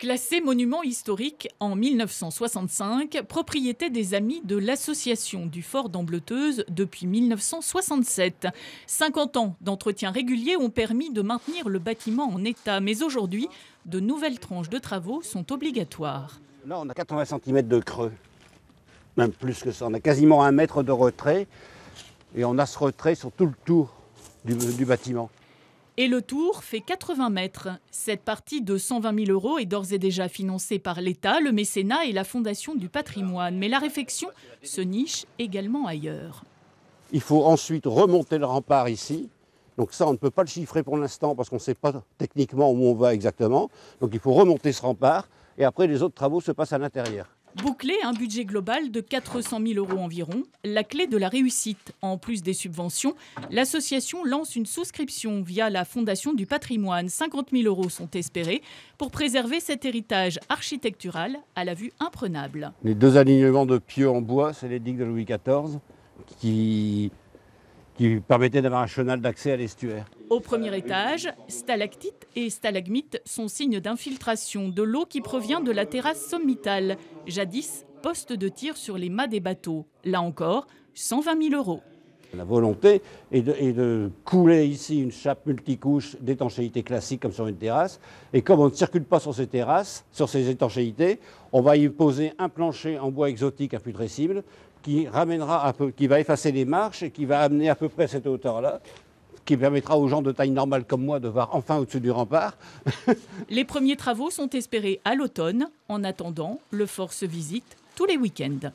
Classé monument historique en 1965, propriété des amis de l'association du Fort d'Ambleteuse depuis 1967. 50 ans d'entretien régulier ont permis de maintenir le bâtiment en état. Mais aujourd'hui, de nouvelles tranches de travaux sont obligatoires. Là, on a 80 cm de creux, même plus que ça. On a quasiment 1 mètre de retrait et on a ce retrait sur tout le tour du bâtiment. Et le tour fait 80 mètres. Cette partie de 120 000 € est d'ores et déjà financée par l'État, le mécénat et la Fondation du patrimoine. Mais la réfection se niche également ailleurs. Il faut ensuite remonter le rempart ici. Donc ça, on ne peut pas le chiffrer pour l'instant parce qu'on ne sait pas techniquement où on va exactement. Donc il faut remonter ce rempart et après les autres travaux se passent à l'intérieur. Boucler un budget global de 400 000 € environ, la clé de la réussite. En plus des subventions, l'association lance une souscription via la Fondation du patrimoine. 50 000 € sont espérés pour préserver cet héritage architectural à la vue imprenable. Les 2 alignements de pieux en bois, c'est les digues de Louis XIV qui permettaient d'avoir un chenal d'accès à l'estuaire. Au premier étage, stalactites et stalagmites sont signes d'infiltration de l'eau qui provient de la terrasse sommitale, jadis poste de tir sur les mâts des bateaux. Là encore, 120 000 €. La volonté est de couler ici une chape multicouche d'étanchéité classique comme sur une terrasse. Et comme on ne circule pas sur ces terrasses, sur ces étanchéités, on va y poser un plancher en bois exotique imputrescible qui va effacer les marches et qui va amener à peu près cette hauteur-là, qui permettra aux gens de taille normale comme moi de voir enfin au-dessus du rempart. Les premiers travaux sont espérés à l'automne. En attendant, le fort se visite tous les week-ends.